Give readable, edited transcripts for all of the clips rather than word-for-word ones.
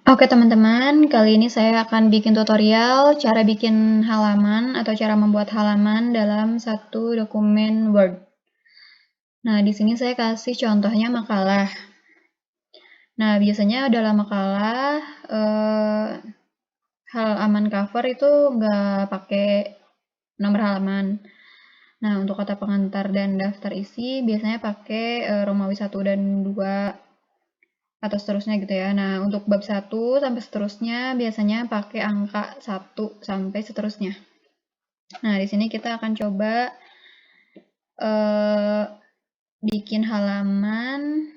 Oke teman-teman, kali ini saya akan bikin tutorial cara bikin halaman atau cara membuat halaman dalam satu dokumen Word. Nah, di sini saya kasih contohnya makalah. Nah, biasanya dalam makalah halaman cover itu nggak pakai nomor halaman. Nah, untuk kata pengantar dan daftar isi biasanya pakai Romawi 1 dan 2 atau seterusnya gitu ya. Nah, untuk bab 1 sampai seterusnya biasanya pakai angka 1 sampai seterusnya. Nah, di sini kita akan coba bikin halaman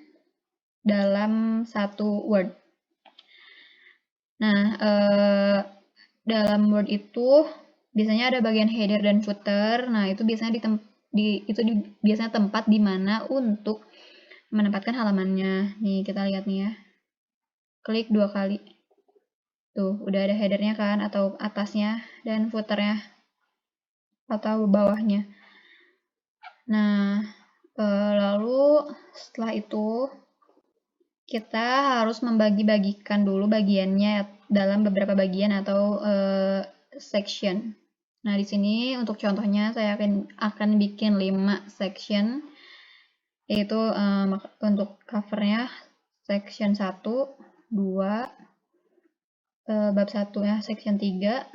dalam satu Word. Nah, dalam Word itu biasanya ada bagian header dan footer. Nah, itu biasanya biasanya tempat di mana untuk menempatkan halamannya. Nih, kita lihat nih ya. Klik 2 kali. Tuh, udah ada headernya kan, atau atasnya, dan footernya, atau bawahnya. Nah, lalu setelah itu, kita harus membagi-bagikan dulu bagiannya dalam beberapa bagian atau section. Nah, di sini untuk contohnya saya akan bikin 5 section, yaitu untuk covernya section 1, 2, bab 1-nya section 3,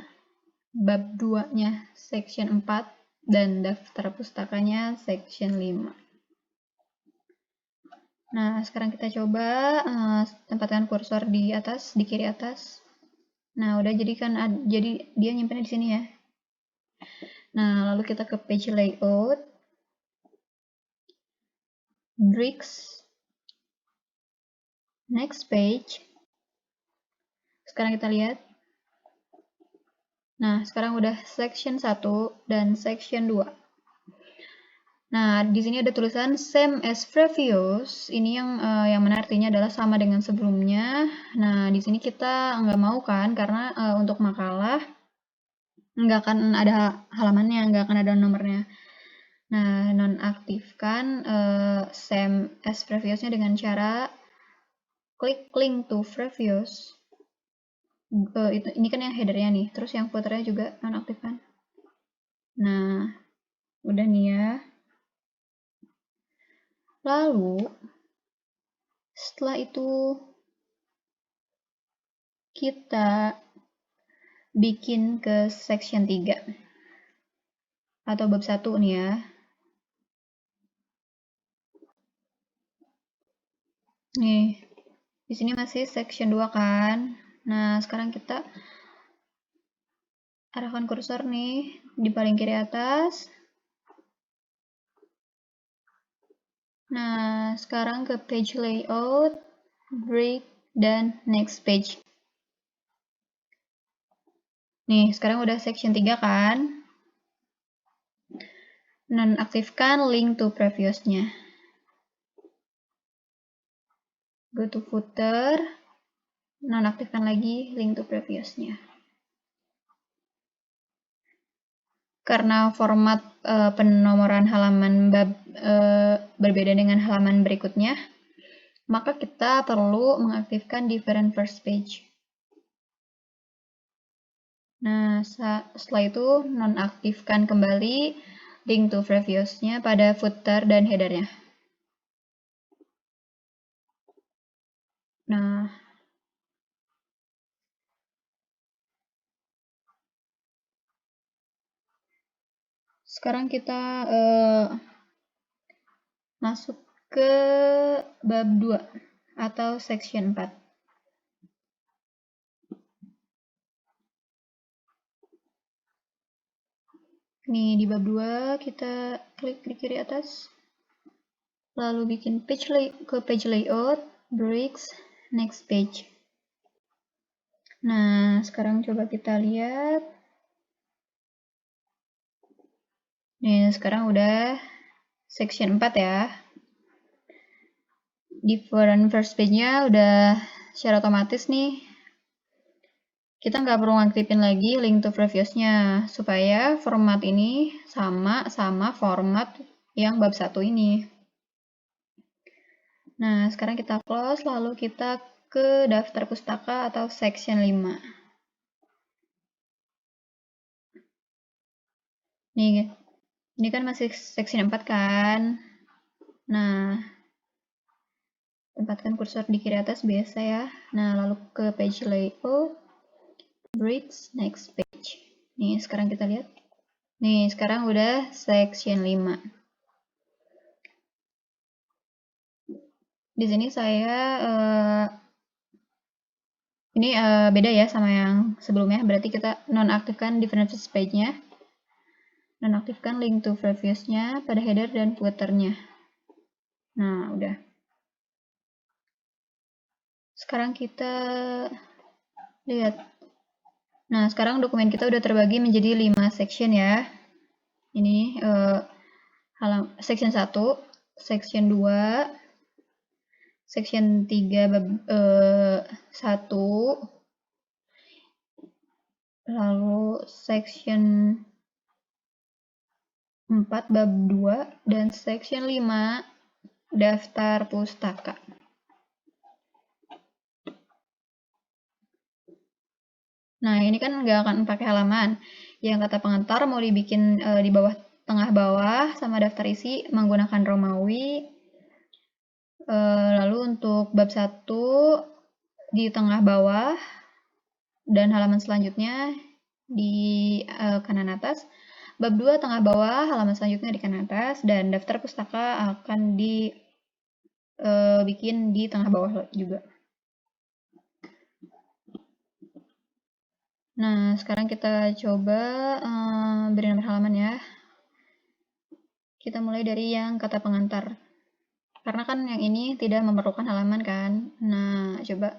bab 2-nya section 4, dan daftar pustakanya section 5. Nah, sekarang kita coba tempatkan kursor di atas, di kiri atas. Nah, udah jadi kan, jadi dia nyimpennya di sini ya. Nah, lalu kita ke page layout, bricks, next page. Sekarang kita lihat. Nah, sekarang udah section 1 dan section 2. Nah, di sini ada tulisan same as previous. Ini yang mana artinya adalah sama dengan sebelumnya. Nah, di sini kita nggak mau kan, karena untuk makalah nggak akan ada halamannya, nggak akan ada nomornya. Nah, nonaktifkan same as previous-nya dengan cara klik link to previous. Ini kan yang header-nya nih, terus yang footer-nya juga nonaktifkan. Nah, udah nih ya. Lalu, setelah itu kita bikin ke section 3 atau bab 1 nih ya. Nih, di sini masih section 2 kan. Nah, sekarang kita arahkan kursor nih di paling kiri atas. Nah, sekarang ke page layout, break, dan next page. Nih, sekarang udah section 3 kan. Nonaktifkan link to previous-nya. Go to footer, nonaktifkan lagi link to previous-nya. Karena format penomoran halaman bab berbeda dengan halaman berikutnya, maka kita perlu mengaktifkan different first page. Nah, setelah itu nonaktifkan kembali link to previous-nya pada footer dan header-nya. Nah, sekarang kita masuk ke bab 2 atau section 4. Nih, di bab 2 kita klik di kiri atas. Lalu bikin page layout, bricks, next page. Nah, sekarang coba kita lihat. Nih, sekarang udah section 4 ya. Different first page-nya udah secara otomatis nih. Kita nggak perlu ngaktifin lagi link to previous-nya, supaya format ini sama format yang bab 1 ini. Nah, sekarang kita close, lalu kita ke daftar pustaka atau section 5. Nih, ini kan masih section 4 kan. Nah, tempatkan kursor di kiri atas biasa ya. Nah, lalu ke page layout, bridge, next page. Nih, sekarang kita lihat. Nih, sekarang udah section 5. Di sini saya ini beda ya sama yang sebelumnya. Berarti kita nonaktifkan differences page-nya. Nonaktifkan link to previous-nya pada header dan footer-nya. Nah, udah. Sekarang kita lihat. Nah, sekarang dokumen kita udah terbagi menjadi 5 section ya. Ini section 1, section 2, section 3 bab 1, lalu section 4 bab 2, dan section 5 daftar pustaka. Nah, ini kan nggak akan pakai halaman. Yang kata pengantar mau dibikin di bawah tengah bawah sama daftar isi menggunakan Romawi. Lalu untuk bab 1 di tengah bawah dan halaman selanjutnya di kanan atas. Bab 2 tengah bawah, halaman selanjutnya di kanan atas, dan daftar pustaka akan dibikin di tengah bawah juga. Nah, sekarang kita coba beri nomor halaman ya. Kita mulai dari yang kata pengantar. Karena kan yang ini tidak memerlukan halaman kan. Nah, coba.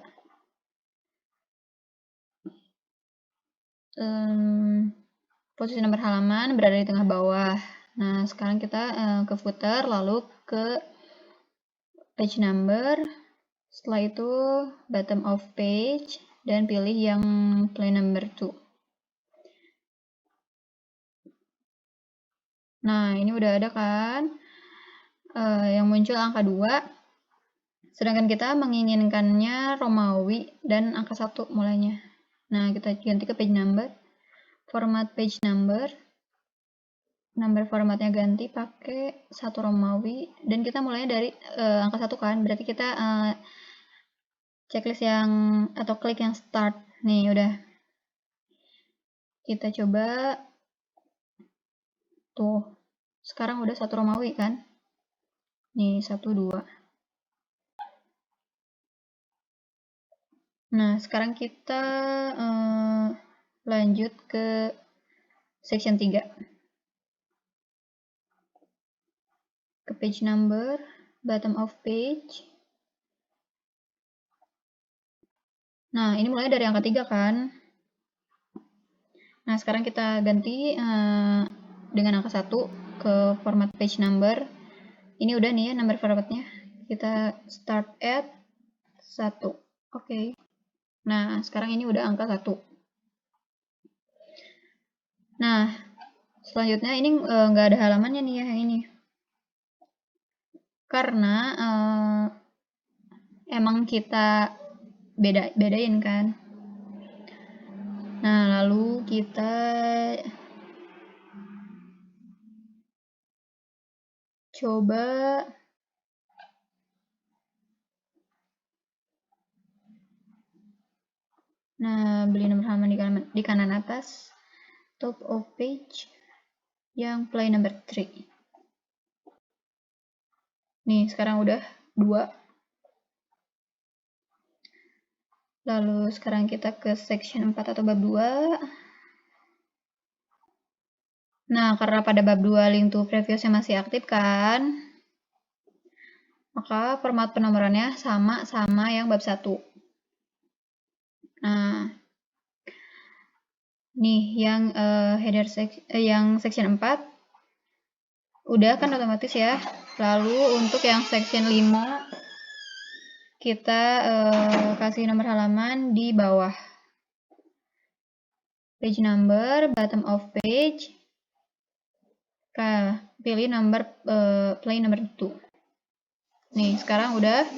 Posisi nomor halaman berada di tengah bawah. Nah, sekarang kita ke footer, lalu ke page number. Setelah itu, bottom of page. Dan pilih yang plain number 2. Nah, ini udah ada kan? Yang muncul angka 2. Sedangkan kita menginginkannya Romawi dan angka 1 mulainya. Nah, kita ganti ke page number. Format page number. Number formatnya ganti pakai 1 Romawi. Dan kita mulainya dari angka 1 kan? Berarti kita checklist yang atau klik yang start. Nih, udah. Kita coba. Tuh. Sekarang udah 1 Romawi kan? Nih, 1, 2. Nah, sekarang kita lanjut ke section 3. Ke page number, bottom of page. Nah, ini mulai dari angka 3 kan? Nah, sekarang kita ganti dengan angka 1 ke format page number. Ini udah nih ya number formatnya. Kita start at 1. Oke. Nah, sekarang ini udah angka 1. Nah, selanjutnya ini nggak ada halamannya nih ya yang ini. Karena emang kita bedain kan. Nah, lalu kita coba beli nomor halaman di kanan atas, top of page, yang plain number 3. Nih, sekarang udah 2. Lalu sekarang kita ke section 4 atau bab 2. Nah, karena pada bab 2 link to previous-nya masih aktif kan, maka format penomorannya sama yang bab 1. Nah, nih yang header yang section 4 udah kan otomatis ya. Lalu untuk yang section 5 kita kasih nomor halaman di bawah. Page number, bottom of page. Pilih nomor plain number 2. Nih, sekarang udah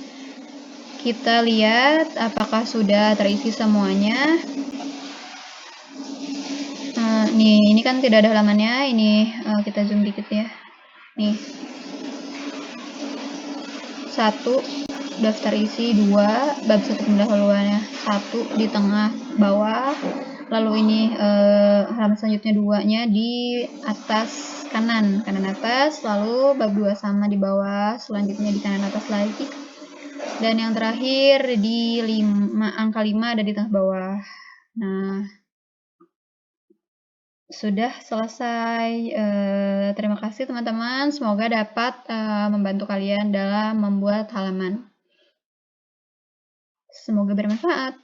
kita lihat apakah sudah terisi semuanya. Nih, ini kan tidak ada halamannya, ini kita zoom dikit ya. Nih, 1 daftar isi, 2 bab 1 pendahuluannya, 1 di tengah bawah, lalu ini halaman selanjutnya 2-nya di atas kanan atas, lalu bab 2 sama di bawah, selanjutnya di kanan atas lagi, dan yang terakhir di angka 5 ada di tengah bawah. Nah, sudah selesai. Terima kasih teman-teman, semoga dapat membantu kalian dalam membuat halaman. Semoga bermanfaat.